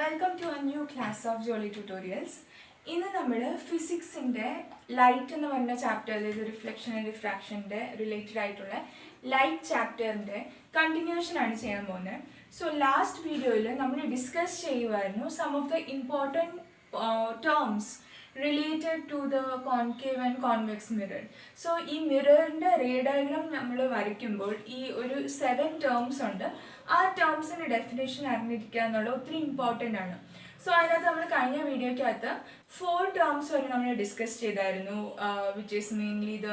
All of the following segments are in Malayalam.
Welcome to a new class of Jolly Tutorials. ഇന്ന് നമ്മൾ ഫിസിക്സിൻ്റെ ലൈറ്റ് എന്ന് പറഞ്ഞ ചാപ്റ്റർ, അതായത് റിഫ്ലക്ഷൻ ആൻഡ് റിഫ്രാക്ഷൻ്റെ റിലേറ്റഡ് ആയിട്ടുള്ള ലൈറ്റ് ചാപ്റ്ററിൻ്റെ കണ്ടിന്യൂഷൻ ആണ് ചെയ്യാൻ പോകുന്നത്. സോ ലാസ്റ്റ് വീഡിയോയിൽ നമ്മൾ ഡിസ്കസ് ചെയ്യുമായിരുന്നു some of the important terms related to the concave and convex mirror. So ഈ മിററിൻ്റെ റേ ഡയഗ്രാം നമ്മൾ വരയ്ക്കുമ്പോൾ ഈ ഒരു 7 ടേംസ് ഉണ്ട്. ആ ടേംസിൻ്റെ ഡെഫിനേഷൻ അറിഞ്ഞിരിക്കുക എന്നുള്ളത് ഒത്തിരി ഇമ്പോർട്ടൻ്റ് ആണ്. സോ അതിനകത്ത് നമ്മൾ കഴിഞ്ഞ വീഡിയോയ്ക്കകത്ത് 4 ടേംസ് വരെ നമ്മൾ ഡിസ്കസ് ചെയ്തായിരുന്നു, which is mainly the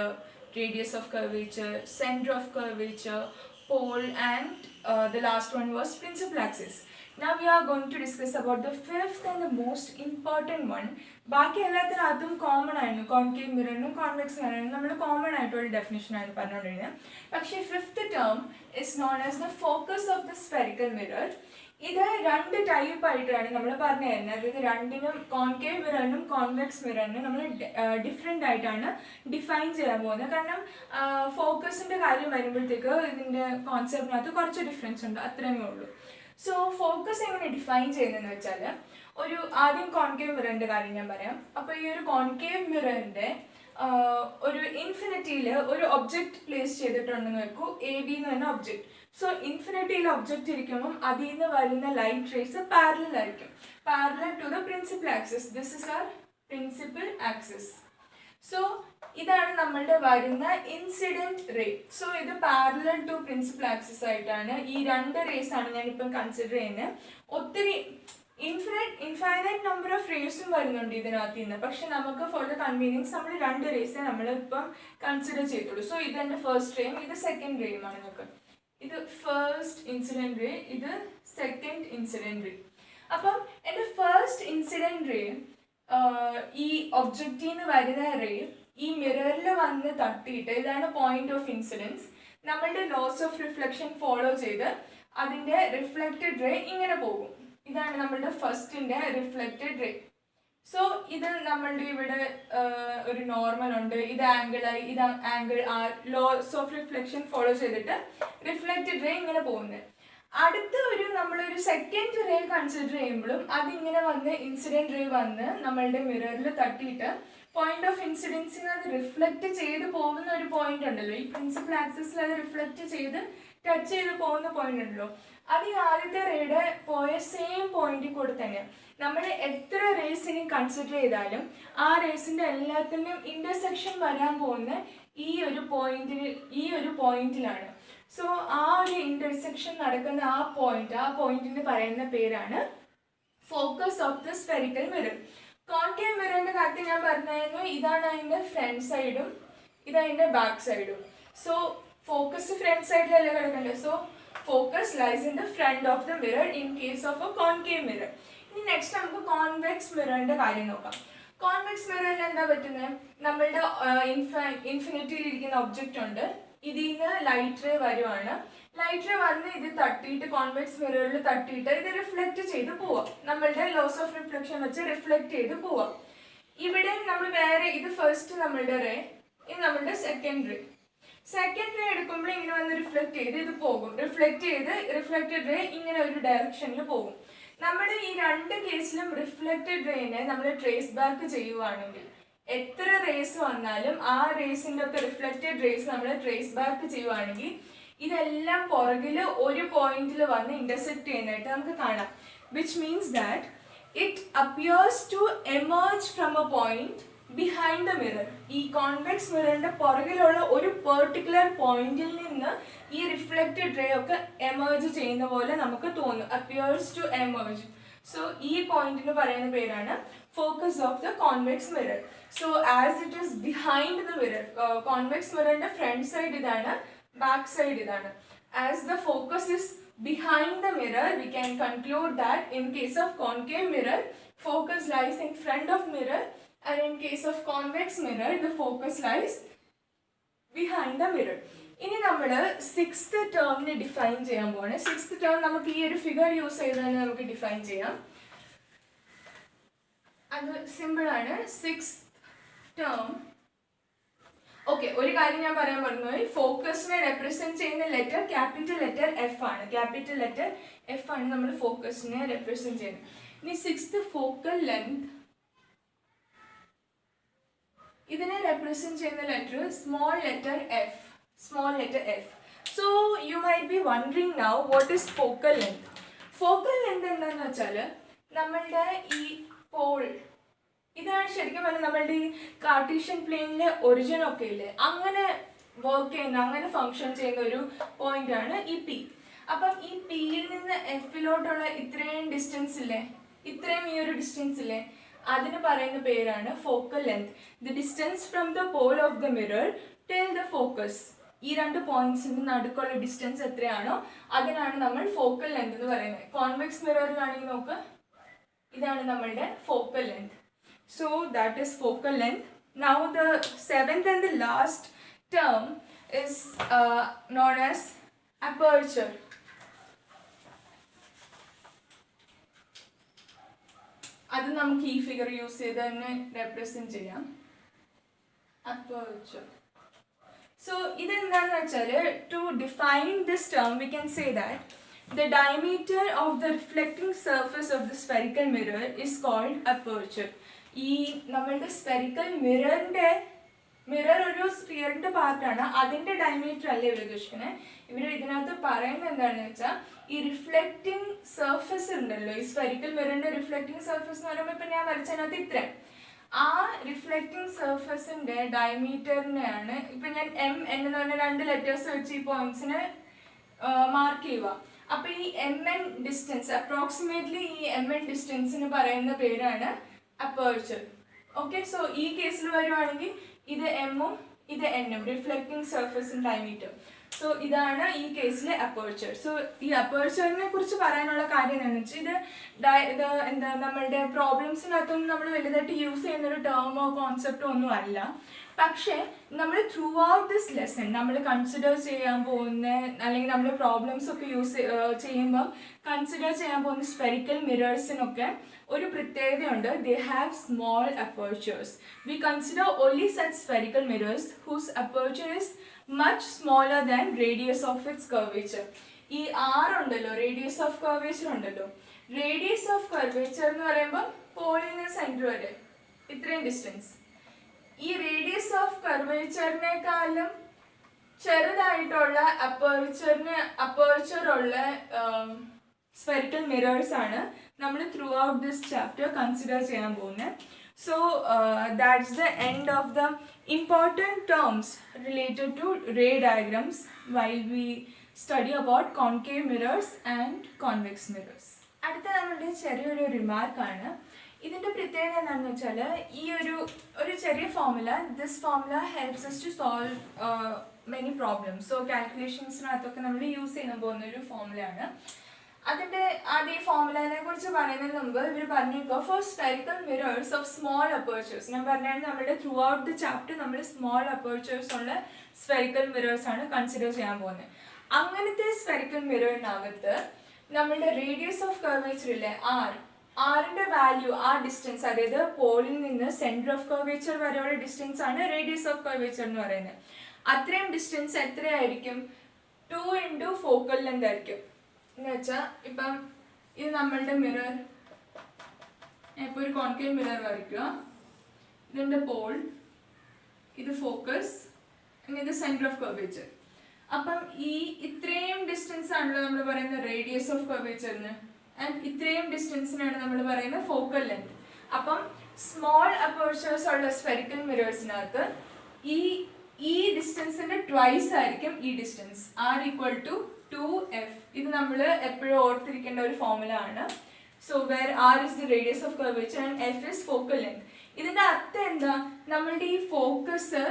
radius of curvature, centre of curvature, pole, and the last one was principal axis. Now we are going to discuss about the fifth and the most important one. ബാക്കി എല്ലാത്തിനകത്തും കോമൺ ആയിരുന്നു, കോൺകേവ് മിററിനും കോൺവെക്സ് മിററിനും നമ്മൾ കോമൺ ആയിട്ടുള്ള ഡെഫിനേഷൻ ആണ് പറഞ്ഞുകൊണ്ടിരുന്നത്. പക്ഷേ fifth term is known as the focus of the spherical mirror. ഇത് 2 ടൈപ്പ് ആയിട്ടാണ് നമ്മൾ പറഞ്ഞു തരുന്നത്. അതായത് രണ്ടിനും, കോൺകേവ് മിററിനും കോൺവെക്സ് മിററിനും നമ്മൾ ഡിഫറെൻ്റ് ആയിട്ടാണ് ഡിഫൈൻ ചെയ്യാൻ പോകുന്നത്. കാരണം ഫോക്കസിൻ്റെ കാര്യം വരുമ്പോഴത്തേക്ക് ഇതിൻ്റെ കോൺസെപ്റ്റിനകത്ത് കുറച്ച് ഡിഫറൻസ് ഉണ്ട്, അത്രയേ ഉള്ളൂ. സോ ഫോക്കസ് എങ്ങനെ ഡിഫൈൻ ചെയ്യുന്നതെന്ന് വെച്ചാൽ, ഒരു ആദ്യം കോൺകേവ് മിററിൻ്റെ കാര്യം ഞാൻ പറയാം. അപ്പോൾ ഈ ഒരു കോൺകേവ് മിററിൻ്റെ ഒരു ഇൻഫിനിറ്റിയിൽ ഒരു ഒബ്ജക്റ്റ് പ്ലേസ് ചെയ്തിട്ടുണ്ടെന്ന് വെക്കൂ, എ ബി എന്ന് പറഞ്ഞ ഒബ്ജക്റ്റ്. സോ ഇൻഫിനിറ്റിയിൽ ഒബ്ജക്റ്റ് ഇരിക്കുമ്പം അതിൽ നിന്ന് വരുന്ന ലൈറ്റ് റേസ് പാരലൽ ആയിരിക്കും, parallel to the principal axis. This is our principal axis. So ഇതാണ് നമ്മളുടെ വരുന്ന ഇൻസിഡൻറ്റ് റേ. സോ ഇത് പാരലൽ ടു പ്രിൻസിപ്പൽ ആക്സിസ് ആയിട്ടാണ്. ഈ 2 റേസ് ആണ് ഞാനിപ്പം കൺസിഡർ ചെയ്യുന്നത്. ഒത്തിരി ഇൻഫൈനൈറ്റ് നമ്പർ ഓഫ് റേസും വരുന്നുണ്ട് ഇതിനകത്ത് നിന്ന്. പക്ഷെ നമുക്ക് ഫോർ ദ കൺവീനിയൻസ് നമ്മൾ 2 റേസേ നമ്മൾ ഇപ്പം കൺസിഡർ ചെയ്തുള്ളൂ. സോ ഇതെൻ്റെ ഫസ്റ്റ് റേയും ഇത് സെക്കൻഡ് റേയുമാണ്. നിങ്ങൾക്ക് ഇത് ഫസ്റ്റ് ഇൻസിഡൻറ്റ് റേ, ഇത് സെക്കൻഡ് ഇൻസിഡൻറ്റ് റേ. അപ്പം എൻ്റെ ഫസ്റ്റ് ഇൻസിഡൻറ്റ് റേ, ഈ ഒബ്ജക്റ്റിൽ നിന്ന് വരുന്ന റേ ഈ മിററിൽ വന്ന് തട്ടിയിട്ട്, ഇതാണ് പോയിന്റ് ഓഫ് ഇൻസിഡൻസ്. നമ്മളുടെ ലോസ് ഓഫ് റിഫ്ലക്ഷൻ ഫോളോ ചെയ്ത് അതിൻ്റെ റിഫ്ലക്റ്റഡ് റേ ഇങ്ങനെ പോകും. ഇതാണ് നമ്മളുടെ ഫസ്റ്റിൻ്റെ റിഫ്ലക്റ്റഡ് റേ. സോ ഇത് നമ്മളുടെ ഇവിടെ ഒരു നോർമൽ ഉണ്ട്, ഇത് ആംഗിളായി, ഇത് angle R, laws of reflection follow ചെയ്തിട്ട് റിഫ്ലക്റ്റഡ് റേ ഇങ്ങനെ പോകുന്നത്. അടുത്ത നമ്മളൊരു സെക്കൻഡ് റേ കൺസിഡർ ചെയ്യുമ്പോഴും അതിങ്ങനെ വന്ന് ഇൻസിഡൻറ്റ് റേ വന്ന് നമ്മളുടെ മിററിൽ തട്ടിയിട്ട് പോയിന്റ് ഓഫ് ഇൻസിഡൻസിന് അത് റിഫ്ലക്റ്റ് ചെയ്ത് പോകുന്ന ഒരു പോയിന്റ് ഉണ്ടല്ലോ, ഈ പ്രിൻസിപ്പൽ ആക്സിസിൽ അത് റിഫ്ലക്റ്റ് ചെയ്ത് ടച്ച് ചെയ്ത് പോകുന്ന പോയിന്റ് ഉണ്ടല്ലോ, അത് ഈ ആദ്യത്തെ റേയുടെ പോയ സെയിം പോയിന്റിൽ കൂടെ തന്നെയാണ്. നമ്മൾ എത്ര റേസിനെ കൺസിഡർ ചെയ്താലും ആ റേസിൻ്റെ എല്ലാത്തിൻ്റെയും ഇൻ്റർസെക്ഷൻ വരാൻ പോകുന്ന ഈ ഒരു പോയിന്റിലാണ്. സോ ആ ഒരു ഇൻ്റർസെക്ഷൻ നടക്കുന്ന ആ പോയിന്റിന് പറയുന്ന പേരാണ് focus of the spherical mirror. Concave മിററിൻ്റെ കാര്യത്തിൽ ഞാൻ പറഞ്ഞായിരുന്നു, ഇതാണ് അതിൻ്റെ ഫ്രണ്ട് സൈഡും ഇതതിൻ്റെ ബാക്ക് സൈഡും. സോ ഫോക്കസ് ഫ്രണ്ട് സൈഡിലല്ലേ കിടക്കേണ്ടത്. So focus lies in the front of the mirror in case of a concave mirror. ഇനി നെക്സ്റ്റ് നമുക്ക് കോൺവെക്സ് മിററിൻ്റെ കാര്യം നോക്കാം. കോൺവെക്സ് മിററിൽ എന്താ പറ്റുന്നത്, നമ്മളുടെ ഇൻഫിനിറ്റിയിൽ ഇരിക്കുന്ന ഒബ്ജക്റ്റ് ഉണ്ട്, ഇതിൽ നിന്ന് ലൈറ്റ് റേ വരുവാണ്. ലൈറ്റ് റേ വന്ന് ഇത് തട്ടിയിട്ട് കോൺവെക്സ് മിററിൽ തട്ടിയിട്ട് ഇത് റിഫ്ലക്റ്റ് ചെയ്ത് പോവാം. നമ്മളുടെ ലോസ് ഓഫ് റിഫ്ലക്ഷൻ വെച്ച് റിഫ്ലക്റ്റ് ചെയ്ത് പോവാം. ഇവിടെ നമ്മൾ വേറെ, ഇത് ഫസ്റ്റ് നമ്മളുടെ റേ, ഇത് നമ്മളുടെ സെക്കൻഡ് റേ. സെക്കൻഡ് റേ എടുക്കുമ്പോൾ ഇങ്ങനെ വന്ന് റിഫ്ലക്റ്റ് ചെയ്ത് ഇത് പോകും, റിഫ്ലക്റ്റ് ചെയ്ത് റിഫ്ലക്റ്റഡ് റേ ഇങ്ങനെ ഒരു ഡയറക്ഷനിൽ പോകും. നമ്മൾ ഈ 2 കേസിലും റിഫ്ലക്റ്റഡ് റേനെ നമ്മൾ ട്രേസ് ബാക്ക് ചെയ്യുവാണെങ്കിൽ എത്ര റേസ് വന്നാലും ആ റേസിൻ്റെ ഒക്കെ റിഫ്ലക്റ്റഡ് റേസ് നമ്മൾ ട്രേസ് ബാക്ക് ചെയ്യുവാണെങ്കിൽ ഇതെല്ലാം പുറകിൽ ഒരു പോയിന്റിൽ വന്ന് ഇന്റർസെക്ട് ചെയ്യുന്നതായിട്ട് നമുക്ക് കാണാം. Which means that it appears to emerge from a point behind the mirror. ഈ കോൺവെക്സ് മിററിൻ്റെ പുറകിലുള്ള ഒരു പെർട്ടിക്കുലർ പോയിന്റിൽ നിന്ന് ഈ റിഫ്ലക്റ്റഡ് റേ ഒക്കെ എമേർജ് ചെയ്യുന്ന പോലെ നമുക്ക് തോന്നും, അപ്പിയേഴ്സ് ടു എമേർജ്. സോ ഈ പോയിന്റിന് പറയുന്ന പേരാണ് focus of the convex mirror. So as it is behind the mirror, convex മിററിൻ്റെ ഫ്രണ്ട് സൈഡ് ഇതാണ്, ബാക്ക് സൈഡ് ഇതാണ്. As the focus is behind the mirror, we can conclude that in case of concave mirror, focus lies in front of mirror, and in case of convex mirror, the focus lies behind the mirror. ഇനി നമ്മൾ 6th ടേമിനെ ഡിഫൈൻ ചെയ്യാൻ പോവാണ്. 6th ടേം നമുക്ക് ഈ ഒരു ഫിഗർ യൂസ് ചെയ്ത് തന്നെ നമുക്ക് ഡിഫൈൻ ചെയ്യാം. അത് സിമ്പിളാണ്. 6th ടേം, ഓക്കെ, ഒരു കാര്യം ഞാൻ പറയാൻ മറന്നുപോയി. ഫോക്കസിനെ റെപ്രസെന്റ് ചെയ്യുന്ന ലെറ്റർ ക്യാപിറ്റൽ ലെറ്റർ എഫ് ആണ്. ക്യാപിറ്റൽ ലെറ്റർ എഫ് ആണ് നമ്മൾ ഫോക്കസിനെ റെപ്രസെന്റ് ചെയ്യുന്നത്. ഇനി സിക്സ്ത് ഫോക്കൽ ലെങ്ത്, ഇതിനെ റെപ്രസെന്റ് ചെയ്യുന്ന letter small letter F. So you might be wondering now what is focal length. Focal length എന്താണെന്ന് വെച്ചാൽ നമ്മളുടെ ഈ പോൾ, ഇതാണ് ശരിക്കും പറഞ്ഞാൽ നമ്മളുടെ ഈ കാർട്ടീഷ്യൻ പ്ലെയിനിലെ ഒറിജിൻ ഒക്കെ ഇല്ലേ, അങ്ങനെ വർക്ക് ചെയ്യുന്ന, അങ്ങനെ ഫങ്ഷൻ ചെയ്യുന്ന ഒരു പോയിന്റ് ആണ് ഈ പി. അപ്പം ഈ പിയിൽ നിന്ന് എഫിലോട്ടുള്ള ഇത്രയും ഡിസ്റ്റൻസ് ഇല്ലേ, ഇത്രയും ഈ ഒരു ഡിസ്റ്റൻസ് ഇല്ലേ, അതിന് പറയുന്ന പേരാണ് focal length. The distance from the pole of the mirror till the focus. ഈ രണ്ട് പോയിന്റ്സിന് നടുക്കുള്ള ഡിസ്റ്റൻസ് എത്രയാണോ അതിനാണ് നമ്മൾ ഫോക്കൽ ലെങ്ത് എന്ന് പറയുന്നത്. കോൺവെക്സ് മിററിലാണെങ്കിൽ നോക്ക്, ഇതാണ് നമ്മളുടെ focal length. So that is focal length. Now the seventh and the last term is known as aperture. അത് നമുക്ക് ഈ ഫിഗർ യൂസ് ചെയ്ത് തന്നെ റെപ്രസെന്റ് ചെയ്യാം. aperture. So ഇതെന്താണെന്ന് വെച്ചാൽ, to define this term we can say that the diameter of the reflecting surface of the spherical mirror is called aperture. ഈ നമ്മളുടെ സ്ഫെറിക്കൽ മിറർ ഒരു സ്ഫിയറിന്റെ പാർട്ടാണ്, അതിന്റെ ഡയമീറ്റർ അല്ലേ ഇവർ ഉദ്ദേശിക്കുന്നത്. ഇവർ ഇതിനകത്ത് പറയുന്നത് എന്താണെന്ന് വെച്ചാൽ, ഈ റിഫ്ലക്റ്റിംഗ് സർഫസ് ഉണ്ടല്ലോ, ഈ സ്ഫെറിക്കൽ മിററിന്റെ റിഫ്ലക്റ്റിംഗ് സർഫസ് എന്ന് പറയുമ്പോൾ ഇപ്പൊ ഞാൻ വരച്ചതിനകത്ത് ഇത്ര, ആ റിഫ്ലക്റ്റിംഗ് സർഫസിന്റെ ഡയമീറ്ററിനെയാണ് ഇപ്പൊ ഞാൻ എം എന്ന് പറഞ്ഞ രണ്ട് ലെറ്റേഴ്സ് വെച്ച് ഈ പോയിന്റ്സിനെ മാർക്ക് ചെയ്യുക. അപ്പൊ ഈ എം എൻ ഡിസ്റ്റൻസ്, അപ്രോക്സിമേറ്റ്ലി ഈ എം എൻ ഡിസ്റ്റൻസിന് പറയുന്ന പേരാണ് അപ്പേർച്ചർ. ഓക്കെ, സോ ഈ കേസിൽ വരുവാണെങ്കിൽ ഇത് എമ്മും ഇത് എന്നും, റിഫ്ലക്റ്റിംഗ് സർഫസ് ഡയമീറ്റർ. സോ ഇതാണ് ഈ കേസിലെ അപ്പേർച്ചർ. സോ ഈ അപ്പേർച്ചറിനെ കുറിച്ച് പറയാനുള്ള കാര്യം എന്താണെന്ന് വെച്ചാൽ, ഇത് എന്താ നമ്മളുടെ പ്രോബ്ലംസിനകത്തൊന്നും നമ്മൾ വലുതായിട്ട് യൂസ് ചെയ്യുന്നൊരു ടേമോ കോൺസെപ്റ്റോ ഒന്നും അല്ല. പക്ഷേ നമ്മൾ ത്രൂ ഔട്ട് ദിസ് ലെസൺ നമ്മൾ കൺസിഡർ ചെയ്യാൻ പോകുന്ന, അല്ലെങ്കിൽ നമ്മൾ പ്രോബ്ലംസ് ഒക്കെ യൂസ് ചെയ്യുമ്പോൾ കൺസിഡർ ചെയ്യാൻ പോകുന്ന സ്ഫെറിക്കൽ മിറേഴ്സിനൊക്കെ ഒരു പ്രത്യേകതയുണ്ട്. They have small apertures. We consider only such spherical mirrors whose aperture is much smaller than radius of its curvature. ഈ ആർ ഉണ്ടല്ലോ, റേഡിയസ് ഓഫ് കർവേച്ചർ ഉണ്ടല്ലോ, റേഡിയസ് ഓഫ് കർവേച്ചർ എന്ന് പറയുമ്പോൾ പോളിൽ നിന്ന് സെൻറ്റർ വരെ ഇത്രയും ഡിസ്റ്റൻസ്. ഈ റേഡിയസ് ഓഫ് കർവേച്ചറിനേക്കാളും ചെറുതായിട്ടുള്ള അപ്പേർച്ചറുള്ള സ്ഫെറിക്കൽ മിറേഴ്സ് ആണ് നമ്മൾ throughout this chapter consider ചെയ്യാൻ പോകുന്നത്. So that's the end of the important terms related to ray diagrams while we study about concave mirrors and convex mirrors. അടുത്ത നമ്മളുടെ ചെറിയൊരു റിമാർക്കാണ്. ഇതിൻ്റെ പ്രത്യേകത എന്താണെന്ന് വെച്ചാൽ, ഈ ഒരു ചെറിയ formula, this formula helps us to solve many problems. So കാൽക്കുലേഷൻസിനകത്തൊക്കെ നമ്മൾ യൂസ് ചെയ്യാൻ പോകുന്ന ഒരു ഫോർമുലയാണ്. അതിൻ്റെ ആദ്യം ഈ ഫോർമുലയെ കുറിച്ച് പറയുന്നതിന് മുമ്പ് ഇവർ പറഞ്ഞേക്കോ, for spherical mirrors of small apertures. ഞാൻ പറഞ്ഞാൽ നമ്മുടെ ത്രൂ ഔട്ട് ദ ചാപ്റ്റർ നമ്മൾ സ്മോൾ അപ്പേർച്ചേഴ്സ് ഉള്ള സ്ഫെറിക്കൽ മിറേഴ്സ് ആണ് കൺസിഡർ ചെയ്യാൻ പോകുന്നത്. അങ്ങനത്തെ സ്ഫെറിക്കൽ മിററിനകത്ത് നമ്മളുടെ റേഡിയസ് ഓഫ് കർവേച്ചർ ഇല്ലേ, ആറിന്റെ വാല്യൂ, ആ ഡിസ്റ്റൻസ്, അതായത് പോളിൽ നിന്ന് സെന്റർ ഓഫ് കർവേച്ചർ വരെയുള്ള ഡിസ്റ്റൻസ് ആണ് റേഡിയസ് ഓഫ് കർവേച്ചർ എന്ന് പറയുന്നത്. അത്രയും ഡിസ്റ്റൻസ് എത്രയായിരിക്കും? 2 × ഫോക്കൽ ലെങ്ത് ആയിരിക്കും. എന്ന് വെച്ചാൽ ഇപ്പം ഇത് നമ്മളുടെ മിറർ, ഇപ്പോൾ ഒരു കോൺകേവ് മിറർ വരയ്ക്കുക, ഇതിൻ്റെ പോൾ, ഇത് ഫോക്കസ്, ഇത് സെന്റർ ഓഫ് കർവേച്ചർ. അപ്പം ഈ ഇത്രയും ഡിസ്റ്റൻസ് ആണല്ലോ നമ്മൾ പറയുന്ന റേഡിയസ് ഓഫ് കർവേച്ചറിന്, ആൻഡ് ഇത്രയും ഡിസ്റ്റൻസിനാണ് നമ്മൾ പറയുന്ന ഫോക്കൽ ലെങ്ത്. അപ്പം സ്മോൾ അപ്പേർച്ചേഴ്സ് ഉള്ള സ്ഫെറിക്കൽ മിറേഴ്സിനകത്ത് ഈ ഡിസ്റ്റൻസിന്റെ ട്വൈസ് ആയിരിക്കും ഈ ഡിസ്റ്റൻസ്, R = 2f. ഇത് നമ്മൾ എപ്പോഴും ഓർത്തിരിക്കേണ്ട ഒരു ഫോർമുല ആണ്. So where R is the radius of curvature and f is focal length. ഇതിന്റെ അർത്ഥം എന്താ? നമ്മളുടെ ഈ ഫോക്കസ്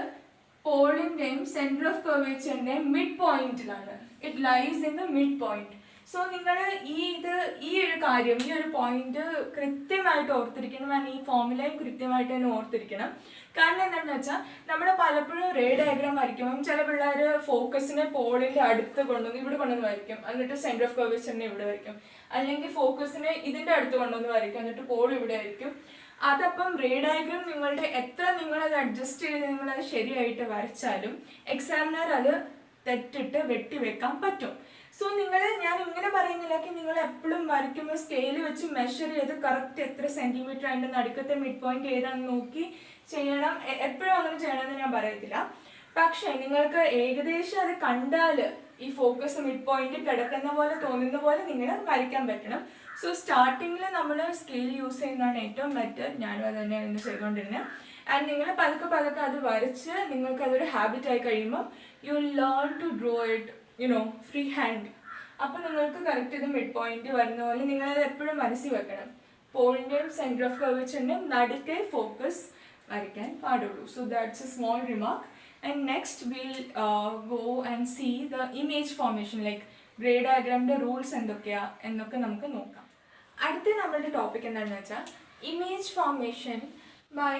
പോളിന്റെയും സെന്റർ ഓഫ് കർവേച്ചറിന്റെയും മിഡ് പോയിന്റിലാണ്. It lies in the mid point. So നിങ്ങൾ ഈ ഒരു കാര്യം, ഈ ഒരു പോയിന്റ് കൃത്യമായിട്ട് ഓർത്തിരിക്കണം. ഈ ഫോർമുലയും കൃത്യമായിട്ട് തന്നെ ഓർത്തിരിക്കണം. കാരണം എന്താണെന്ന് വെച്ചാൽ നമ്മൾ പലപ്പോഴും റേ ഡയഗ്രാം വരയ്ക്കുമ്പം ചില പിള്ളേർ ഫോക്കസിനെ പോളിന്റെ അടുത്ത് കൊണ്ടുവന്ന് ഇവിടെ കൊണ്ടുവന്ന് വരയ്ക്കും, എന്നിട്ട് സെന്റർ ഓഫ് കർവേച്ചറിനെ ഇവിടെ വരയ്ക്കും. അല്ലെങ്കിൽ ഫോക്കസിനെ ഇതിന്റെ അടുത്ത് കൊണ്ടുവന്ന് വരയ്ക്കും, എന്നിട്ട് പോൾ ഇവിടെ ആയിരിക്കും. അതപ്പം റേ ഡയഗ്രാം നിങ്ങളുടെ എത്ര നിങ്ങളത് അഡ്ജസ്റ്റ് ചെയ്ത് നിങ്ങളത് ശരിയായിട്ട് വരച്ചാലും എക്സാമിനർ അത് തെറ്റിട്ട് വെട്ടിവെക്കാൻ പറ്റും. സോ ഞാൻ ഇങ്ങനെ പറയുന്നില്ലെങ്കിൽ നിങ്ങൾ എപ്പോഴും വരയ്ക്കുമ്പോൾ സ്കെയിൽ വെച്ച് മെഷർ ചെയ്ത് കറക്റ്റ് എത്ര സെൻറ്റിമീറ്റർ അതിൻ്റെ നടുക്കത്തെ മിഡ് പോയിന്റ് ഏതാണെന്ന് നോക്കി ചെയ്യണം. എപ്പോഴും അങ്ങനെ ചെയ്യണമെന്ന് ഞാൻ പറയത്തില്ല. പക്ഷേ നിങ്ങൾക്ക് ഏകദേശം അത് കണ്ടാൽ ഈ ഫോക്കസ് മിഡ് പോയിന്റ് കിടക്കുന്ന പോലെ തോന്നുന്ന പോലെ നിങ്ങൾ വരയ്ക്കാൻ പറ്റണം. സോ സ്റ്റാർട്ടിങ്ങിൽ നമ്മൾ സ്കെയിൽ യൂസ് ചെയ്യുന്നതാണ് ഏറ്റവും ബെറ്റർ. ഞാനും അത് തന്നെയാണ് ചെയ്തുകൊണ്ടിരുന്നത്. ആൻഡ് നിങ്ങൾ പതുക്കെ അത് വരച്ച് നിങ്ങൾക്ക് അതൊരു ഹാബിറ്റ് ആയി കഴിയുമ്പോൾ you learn to draw it free hand. അപ്പം നിങ്ങൾക്ക് കറക്റ്റ് ഇത് മിഡ് പോയിന്റ് വരുന്ന പോലെ നിങ്ങളത് എപ്പോഴും മനസ്സിൽ വെക്കണം. പോളിൻ്റെയും സെൻറ്റർ ഓഫ് കർവേച്ചറിൻ്റെയും നടുക്കെ ഫോക്കസ് വരയ്ക്കാൻ പാടുള്ളൂ. So that's A small remark. And next we'll go and see the image formation, like ray diagram rules എന്നൊക്കെ നമുക്ക് നോക്കാം. അടുത്ത നമ്മളുടെ ടോപ്പിക് എന്താണെന്ന് വെച്ചാൽ image formation by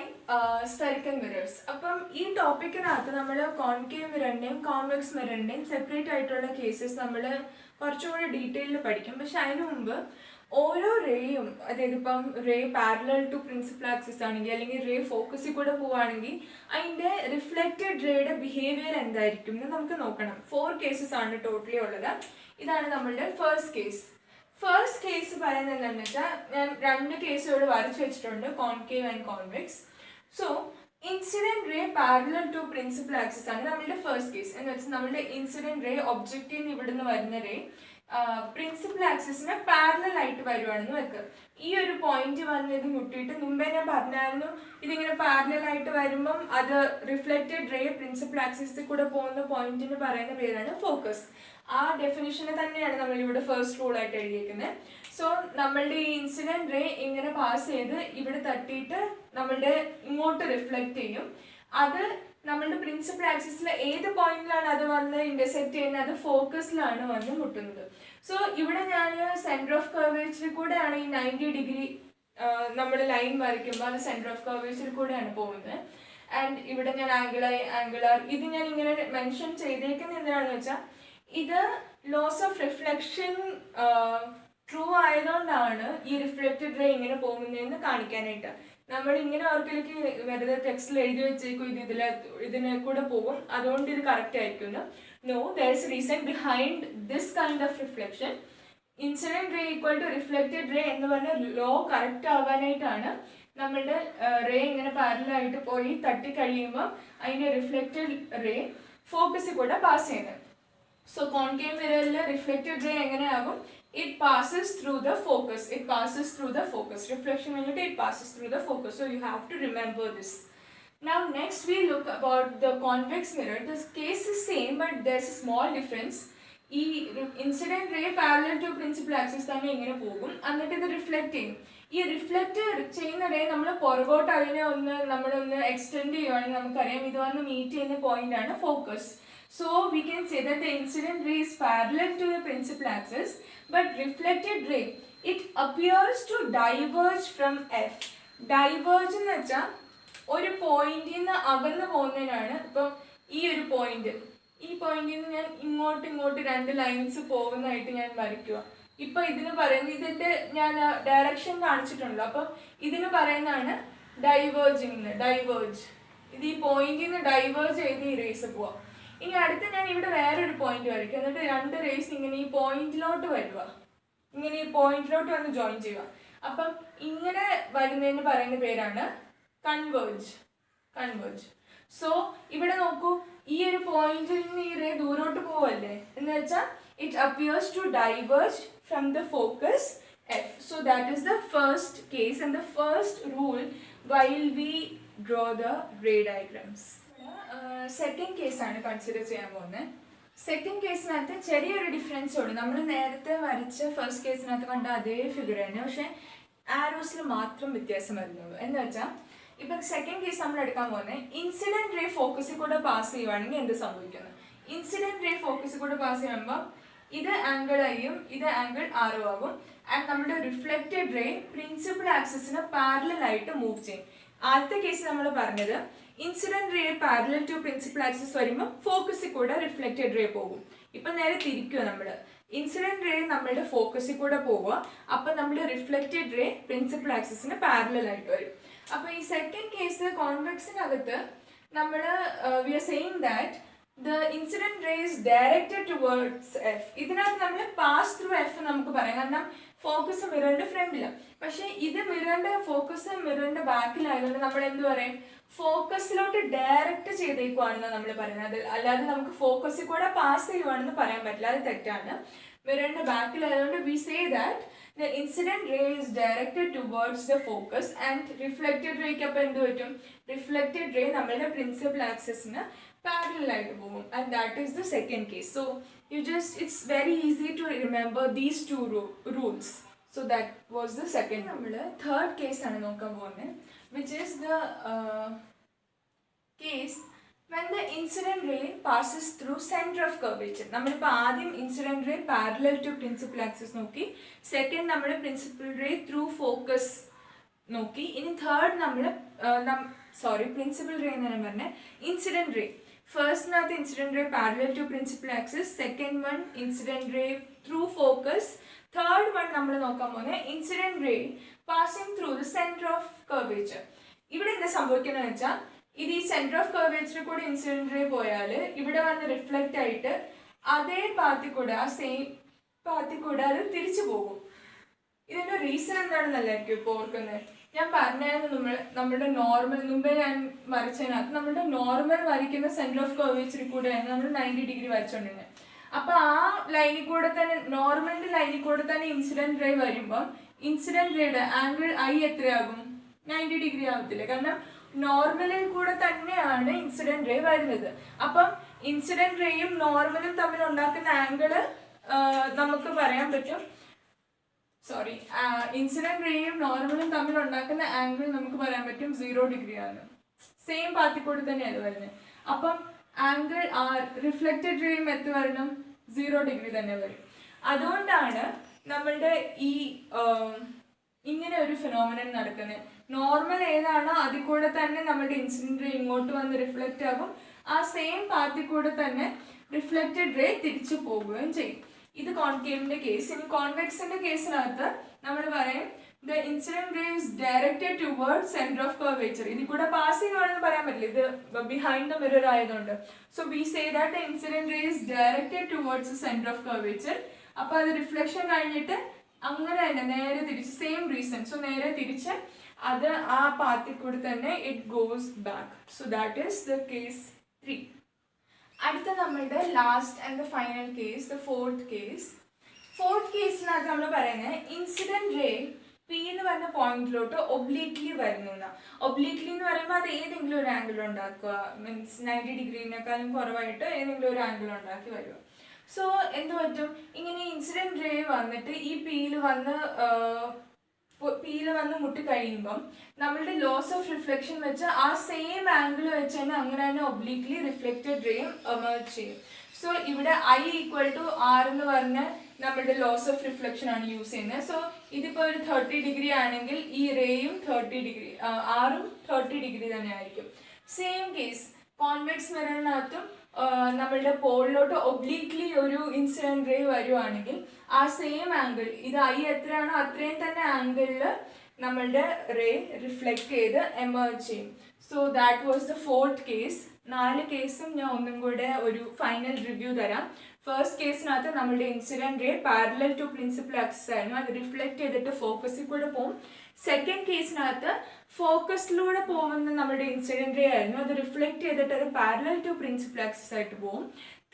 spherical mirrors. അപ്പം ഈ ടോപ്പിക്കിനകത്ത് നമ്മൾ കോൺകേവ് മിററിൻ്റെയും കോൺവെക്സ് മിററിൻ്റെയും സെപ്പറേറ്റ് ആയിട്ടുള്ള കേസസ് നമ്മൾ കുറച്ചുകൂടി ഡീറ്റെയിലിൽ പഠിക്കും. പക്ഷെ അതിന് മുമ്പ് ഓരോ റേയും, അതായത് ഇപ്പം ray parallel to principal axis ആണെങ്കിൽ അല്ലെങ്കിൽ റേ ഫോക്കസിൽ കൂടെ പോവുകയാണെങ്കിൽ അതിൻ്റെ റിഫ്ലക്റ്റഡ് റേയുടെ ബിഹേവിയർ എന്തായിരിക്കും എന്ന് നമുക്ക് നോക്കണം. 4 കേസസ് ആണ് ടോട്ടലി ഉള്ളത്. ഇതാണ് നമ്മളുടെ ഫസ്റ്റ് കേസ് പറയുന്നത് എന്താണെന്ന് വെച്ചാൽ ഞാൻ 2 കേസുകൾ വരച്ച് വെച്ചിട്ടുണ്ട്, concave and convex. So incident ray parallel to principal axis ആണ് നമ്മളുടെ ഫസ്റ്റ് കേസ്. എന്ന് വെച്ചാൽ നമ്മളുടെ ഇൻസിഡൻറ്റ് റേ ഒബ്ജക്റ്റിൽ നിന്ന് ഇവിടുന്ന് വരുന്ന റേ പ്രിൻസിപ്പൽ ആക്സിസിന് പാരലൽ ആയിട്ട് വരുവാണെന്ന് വെക്കുക. ഈ ഒരു പോയിന്റ് വന്ന് ഇത് മുട്ടിയിട്ട് മുമ്പേ ഞാൻ പറഞ്ഞായിരുന്നു ഇതിങ്ങനെ പാരലൽ ആയിട്ട് വരുമ്പം അത് റിഫ്ലക്റ്റഡ് റേ പ്രിൻസിപ്പൽ ആക്സിസിൽ കൂടെ പോകുന്ന പോയിന്റിന് പറയുന്ന പേരാണ് ഫോക്കസ്. ആ ഡെഫിനിഷനെ തന്നെയാണ് നമ്മൾ ഇവിടെ ഫസ്റ്റ് റൂൾ ആയിട്ട് എഴുതിയിരിക്കുന്നത്. സോ നമ്മളുടെ ഈ ഇൻസിഡൻറ്റ് റേ ഇങ്ങനെ പാസ് ചെയ്ത് ഇവിടെ തട്ടിയിട്ട് നമ്മളുടെ ഇങ്ങോട്ട് റിഫ്ലക്റ്റ് ചെയ്യും. അത് നമ്മളുടെ പ്രിൻസിപ്പൽ ആക്സിസിൽ ഏത് പോയിന്റിലാണ് അത് വന്ന് ഇന്റർസെക്ട് ചെയ്യുന്നത്, അത് ഫോക്കസിലാണ് വന്ന് മുട്ടുന്നത്. സോ ഇവിടെ ഞാൻ സെന്റർ ഓഫ് കർവേച്ചറിൽ കൂടെയാണ് ഈ 90 ഡിഗ്രി നമ്മൾ ലൈൻ വരയ്ക്കുമ്പോൾ അത് സെന്റർ ഓഫ് കർവേച്ചറിൽ കൂടെയാണ് പോകുന്നത്. ആൻഡ് ഇവിടെ ഞാൻ ആംഗുലാർ ഇത് ഞാൻ ഇങ്ങനെ മെൻഷൻ ചെയ്തേക്കുന്നത് എന്തിനാണെന്ന് വെച്ചാൽ ഇത് ലോസ് ഓഫ് റിഫ്ലക്ഷൻ ട്രൂ ആയതുകൊണ്ടാണ് ഈ റിഫ്ലക്റ്റഡ് റേ ഇങ്ങനെ പോകുന്നതെന്ന് കാണിക്കാനായിട്ട്. നമ്മൾ ഇങ്ങനെ ഓർക്കിലേക്ക് വെറുതെ ടെക്സ്റ്റിൽ എഴുതി വെച്ചേക്കും ഇതിനെ കൂടെ പോകും, അതുകൊണ്ട് ഇത് കറക്റ്റ് ആയിരിക്കും. No, there is reason behind this kind of reflection. Incident ray equal to reflected ray എന്ന് പറഞ്ഞ ലോ കറക്റ്റ് ആവാനായിട്ടാണ് നമ്മളുടെ റേ ഇങ്ങനെ പാരലായിട്ട് പോയി തട്ടിക്കഴിയുമ്പോൾ അതിൻ്റെ റിഫ്ലക്റ്റഡ് റേ ഫോക്കസിൽ കൂടെ പാസ് ചെയ്യുന്നത്. സോ കോൺകേവ് മിററിൽ റിഫ്ലക്റ്റഡ് റേ എങ്ങനെയാകും? It passes through the focus. Reflection when it passes through the focus. So you have to remember this. Now next we look about the convex mirror. This case is same but there's a small difference. ഈ incident ray parallel to principal axis തന്നെ ഇങ്ങനെ പോകും, എന്നിട്ട് ഇത് റിഫ്ലക്റ്റ് ചെയ്യും. ഈ റിഫ്ലക്റ്റ് ചെയ്യുന്ന റേ നമ്മൾ പുറകോട്ട് അതിനെ നമ്മളൊന്ന് എക്സ്റ്റെൻഡ് ചെയ്യുവാണെങ്കിൽ നമുക്കറിയാം ഇത് വന്ന് മീറ്റ് ചെയ്യുന്ന പോയിന്റ് ആണ് focus. So we can say that the incident ray is parallel to the principal axis, but reflected ray, it appears to diverge from F. Diverge എന്ന് വെച്ചാൽ ഒരു പോയിന്റിൽ നിന്ന് അകന്ന് പോകുന്നതിനാണ്. ഇപ്പം ഈ ഒരു പോയിന്റിൽ നിന്ന് ഞാൻ ഇങ്ങോട്ട് 2 ലൈൻസ് പോകുന്നതായിട്ട് ഞാൻ വരയ്ക്കുക. ഇപ്പം ഇതിന് പറയുന്നത് ഇതിൻ്റെ ഞാൻ ഡയറക്ഷൻ കാണിച്ചിട്ടുണ്ടല്ലോ, അപ്പം ഇതിന് പറയുന്നതാണ് ഡൈവേർജ്. ഇത് ഈ പോയിന്റിൽ നിന്ന് ഡൈവേർജ് ചെയ്ത് ഈ റേസ് പോവാം. ഇനി അടുത്ത് ഞാൻ ഇവിടെ വേറൊരു പോയിന്റ് വരയ്ക്കും, എന്നിട്ട് 2 റേസ് ഇങ്ങനെ ഈ പോയിന്റിലോട്ട് വന്ന് ജോയിൻ ചെയ്യുക. അപ്പം ഇങ്ങനെ വരുന്നതിന് പറയുന്ന പേരാണ് കൺവേർജ്. സോ ഇവിടെ നോക്കൂ, ഈ ഒരു പോയിന്റിൽ നിന്ന് ഈ റേ ദൂരോട്ട് പോവല്ലേ എന്ന് വെച്ചാൽ it appears to diverge from the focus F. So that is the first case and the first rule while we draw the ray diagrams. Second കേസാണ് കൺസിഡർ ചെയ്യാൻ പോകുന്നത്. സെക്കൻഡ് കേസിനകത്ത് ചെറിയൊരു ഡിഫറൻസ് ഉണ്ട്. നമ്മൾ നേരത്തെ വരച്ച ഫസ്റ്റ് കേസിനകത്ത് കണ്ട അതേ ഫിഗർ തന്നെ, പക്ഷേ ആരോസിൽ മാത്രം വ്യത്യാസം വരുന്നുള്ളൂ. എന്ന് വെച്ചാൽ ഇപ്പം സെക്കൻഡ് കേസ് നമ്മൾ എടുക്കാൻ പോകുന്നത് ഇൻസിഡൻറ്റ് റേ ഫോക്കസിൽ കൂടെ പാസ് ചെയ്യുവാണെങ്കിൽ എന്ത് സംഭവിക്കുന്നു? ഇൻസിഡൻറ്റ് റേ ഫോക്കസിൽ കൂടെ പാസ് ചെയ്യുമ്പോൾ ഇത് ആംഗിൾ ഐയും ഇത് ആംഗിൾ ആറും ആകും. ആൻഡ് നമ്മുടെ റിഫ്ലക്റ്റഡ് റേ പ്രിൻസിപ്പൽ ആക്സിസിന് പാരലൽ ആയിട്ട് മൂവ് ചെയ്യും. ആദ്യത്തെ കേസ് നമ്മൾ പറഞ്ഞത് incident ray parallel to principal axis വരുമ്പോൾ ഫോക്കസിൽ കൂടെ റിഫ്ലക്റ്റഡ് റേ പോകും. ഇപ്പം നേരെ തിരിക്കുക, നമ്മൾ ഇൻസിഡൻറ്റ് റേ നമ്മളുടെ ഫോക്കസിൽ കൂടെ പോവുക, അപ്പം നമ്മൾ റിഫ്ലക്റ്റഡ് റേ പ്രിൻസിപ്പൽ ആക്സിസിന് പാരലൽ ആയിട്ട് വരും. അപ്പോൾ ഈ സെക്കൻഡ് കേസ് കോൺവെക്സിനകത്ത് നമ്മൾ we are saying that the incident ray is directed towards F. ഇതിനകത്ത് നമ്മൾ പാസ് ത്രൂ എഫ് നമുക്ക് പറയാം, കാരണം ഫോക്കസ് മിററിന്റെ ഫ്രണ്ടിലാണ്. പക്ഷെ ഇത് മിററിന്റെ ഫോക്കസ് മിററിന്റെ ബാക്കിലായതുകൊണ്ട് നമ്മൾ എന്ത് പറയും, ഫോക്കസിലോട്ട് ഡയറക്റ്റ് ചെയ്തേക്കുവാണെന്ന് നമ്മൾ പറയുന്നത്. അല്ലാതെ നമുക്ക് ഫോക്കസിൽ കൂടെ പാസ് ചെയ്യുവാണെന്ന് പറയാൻ പറ്റില്ല, അത് തെറ്റാണ്. മിററിന്റെ ബാക്കിലായതുകൊണ്ട് we say that the incident ray is directed towards the focus and reflected ray ക്ക് അപ്പോൾ എന്ത് പറ്റും, reflected ray നമ്മളുടെ പ്രിൻസിപ്പൽ ആക്സിസിന് parallel ആയിട്ട് പോകും. And that is the second case. So it's very easy to remember these two rules. So that was the second. നമ്മൾ third case ആണ് നോക്കാൻ പോകുന്നത്, which is the case when the incident ray passes through center of curvature. നമ്മളിപ്പോൾ ആദ്യം incident ray parallel to principal axis നോക്കി, സെക്കൻഡ് നമ്മൾ principal ray through focus നോക്കി, ഇനി തേർഡ് നമ്മൾ principal ray എന്നാണ് പറഞ്ഞത്, incident ray. First നാത്ത് incident ray parallel to principal axis, second one incident ray through focus, third one നമ്മൾ നോക്കാൻ പോകുന്നത് incident ray passing through the center of curvature. ഇവിടെ എന്താ സംഭവിക്കുന്നത് വെച്ചാൽ, ഇത് ഈ സെന്റർ ഓഫ് കർവേച്ചറിൽ കൂടെ ഇൻസിഡന്റ് റേ പോയാൽ ഇവിടെ വന്ന് റിഫ്ലക്റ്റ് ആയിട്ട് അതേ പാത്തിൽ കൂടെ, ആ സെയിം പാത്തിൽ കൂടെ അത് തിരിച്ചു പോകും. ഇതിന്റെ റീസൺ എന്താണെന്നല്ലായിരിക്കും ഇപ്പോൾ ഓർക്കുന്നത്. ഞാൻ പറഞ്ഞായിരുന്നു നമ്മുടെ നോർമൽ, മുമ്പേ ഞാൻ വരച്ചതിനകത്ത് നമ്മുടെ നോർമൽ വരയ്ക്കുന്ന സെന്റർ ഓഫ് കർവേച്ചറിൽ കൂടെയാണ് നമ്മൾ 90 ഡിഗ്രി വരച്ചോണ്ടിരുന്നത്. അപ്പൊ ആ ലൈനിൽ കൂടെ തന്നെ, നോർമലിന്റെ ലൈനിൽ കൂടെ തന്നെ ഇൻസിഡന്റ് റേ വരുമ്പോൾ ഇൻസിഡന്റ് റേയുടെ ആംഗിൾ ഐ എത്രയാകും, 90 ഡിഗ്രി ആവത്തില്ല, കാരണം നോർമലിൽ കൂടെ തന്നെയാണ് ഇൻസിഡന്റ് റേ വരുന്നത്. അപ്പം ഇൻസിഡന്റ് റേയും നോർമലും തമ്മിൽ ഉണ്ടാക്കുന്ന ആംഗിള് നമുക്ക് പറയാൻ പറ്റും, ഇൻസിഡന്റ് റേയും നോർമലും തമ്മിൽ ഉണ്ടാക്കുന്ന ആംഗിൾ നമുക്ക് പറയാൻ പറ്റും 0 ഡിഗ്രി ആണ്. സെയിം പാത്തിൽ കൂടെ തന്നെയാണ് വരുന്നത്. അപ്പം ആംഗിൾ ആർ റിഫ്ലക്റ്റഡ് റേയും എത്ര വരണം, 0 ഡിഗ്രി തന്നെ വരും. അതുകൊണ്ടാണ് നമ്മളുടെ ഈ ഇങ്ങനെ ഒരു ഫിനോമിനൻ നടക്കുന്നത്. നോർമൽ ഏതാണോ അതിൽ കൂടെ തന്നെ നമ്മുടെ ഇൻസിഡന്റ് റേ ഇങ്ങോട്ട് വന്ന് റിഫ്ലക്റ്റ് ആകും, ആ സെയിം പാത്തിൽ കൂടെ തന്നെ റിഫ്ലക്റ്റഡ് റേ തിരിച്ചു പോകുകയും ചെയ്യും. ഇത് കോൺകേവിന്റെ കേസ്. ഇനി കോൺവെക്സിന്റെ കേസിനകത്ത് നമ്മൾ പറയും the incident ray is directed towards center of curvature. ഇതിൽ കൂടെ പാസ് ചെയ്യുവാണെന്ന് പറയാൻ പറ്റില്ല, ഇത് ബിഹൈൻഡ് ദ മിറർ ആയതുകൊണ്ട്. So we say that the incident ray is directed towards the center of curvature. അപ്പോൾ അത് റിഫ്ലക്ഷൻ കഴിഞ്ഞിട്ട് അങ്ങനെ തന്നെ നേരെ തിരിച്ച്, സെയിം റീസൺ, സോ നേരെ തിരിച്ച് അത് ആ പാത്തിൽ കൂടെ തന്നെ it goes back. So that is the case 3. അടുത്ത നമ്മളുടെ last and the final case, the fourth case. Fourth കേസിനകത്ത് നമ്മൾ പറയുന്നത് ഇൻസിഡന്റ് റേ പി എന്ന് പറഞ്ഞ പോയിന്റിലോട്ട് ഒബ്ലീക്ലി വരുന്നു. ഒബ്ലീക്ലി എന്ന് പറയുമ്പോൾ അത് ഏതെങ്കിലും ഒരു ആംഗിൾ ഉണ്ടാക്കുക, മീൻസ് 90 ഡിഗ്രീനേക്കാളും കുറവായിട്ട് ഏതെങ്കിലും ഒരു ആംഗിൾ ഉണ്ടാക്കി വരിക. സോ എന്ത് പറ്റും, ഇങ്ങനെ ഇൻസിഡന്റ് റേ വന്നിട്ട് ഈ പിയിൽ വന്ന് മുട്ടി കഴിയുമ്പം നമ്മളുടെ ലോസ് ഓഫ് റിഫ്ലക്ഷൻ വെച്ച് ആ സെയിം ആംഗിൾ വെച്ച് തന്നെ അങ്ങനെ തന്നെ ഒബ്ലീക്ലി റിഫ്ലക്റ്റഡ് റേയും എമർജ് ചെയ്യും. സോ ഇവിടെ I = R എന്ന് പറഞ്ഞ നമ്മളുടെ ലോസ് ഓഫ് റിഫ്ലക്ഷൻ ആണ് യൂസ് ചെയ്യുന്നത്. സോ ഇതിപ്പോൾ ഒരു 30 ഡിഗ്രി ആണെങ്കിൽ ഈ റേയും 30 ഡിഗ്രി, ആറും 30 ഡിഗ്രി തന്നെ ആയിരിക്കും. സെയിം കേസ് കോൺവെക്സ് മിററിനകത്തും നമ്മളുടെ പോളിലോട്ട് ഒബ്ലീക്ലി ഒരു ഇൻസിഡന്റ് റേ വരുവാണെങ്കിൽ ആ സെയിം ആംഗിൾ, ഇത് I എത്രയാണോ അത്രയും തന്നെ ആംഗിളിൽ നമ്മളുടെ റേ റിഫ്ലക്റ്റ് ചെയ്ത് എമർജ് ചെയ്യും. So that was the fourth case. 4 കേസും ഞാൻ ഒന്നും കൂടെ ഒരു ഫൈനൽ റിവ്യൂ തരാം. ഫസ്റ്റ് കേസിനകത്ത് നമ്മളുടെ incident ray parallel to principal axis ആയിരുന്നു, അത് റിഫ്ലക്റ്റ് ചെയ്തിട്ട് ഫോക്കസിൽ കൂടെ പോകും. സെക്കൻഡ് കേസിനകത്ത് ഫോക്കസിലൂടെ പോകുന്ന നമ്മുടെ ഇൻസിഡന്റ് റേ ആയിരുന്നു, അത് റിഫ്ലക്റ്റ് ചെയ്തിട്ട് അത് പാരലൽ ടു പ്രിൻസിപ്പൽ ആക്സിസ് ആയിട്ട് പോകും.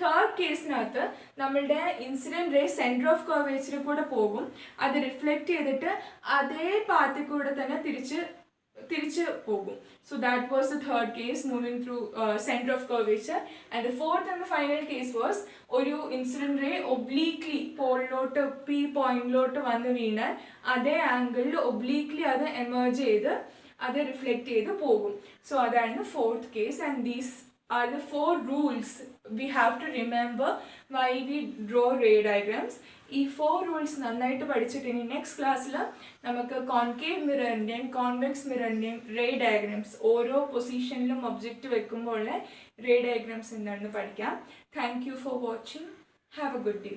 തേർഡ് കേസിനകത്ത് നമ്മളുടെ ഇൻസിഡന്റ് റേ സെന്റർ ഓഫ് കർവേച്ചറിൽ കൂടെ പോകും, അത് റിഫ്ലക്റ്റ് ചെയ്തിട്ട് അതേ പാത്തിൽ കൂടെ തന്നെ തിരിച്ച് പോകും. So that was the third case, moving through center of curvature. And the fourth and the final case was ഒരു ഇൻസിഡന്റ് റേ ഒബ്ലീക്ലി പോളിലോട്ട് പി പോയിന്റിലോട്ട് വന്ന് വീണാൽ അതേ ആംഗിളിൽ ഒബ്ലീക്ലി അത് എമർജ് ചെയ്ത് അത് റിഫ്ലക്റ്റ് ചെയ്ത് പോകും. സോ അതാണ് fourth case. And these are the 4 rules we have to remember while we draw ray diagrams. ഈ 4 rules നന്നായിട്ട് പഠിച്ചിട്ട് ഇനി നെക്സ്റ്റ് ക്ലാസ്സിൽ നമുക്ക് കോൺകേവ് മിററിൻ്റെയും കോൺവെക്സ് മിററിൻ്റെയും റേ ഡയഗ്രാംസ് ഓരോ പൊസിഷനിലും ഒബ്ജക്റ്റ് വെക്കുമ്പോൾ റേ ഡയഗ്രാംസ് എന്താണെന്ന് പഠിക്കാം. Thank you for watching. Have A good day.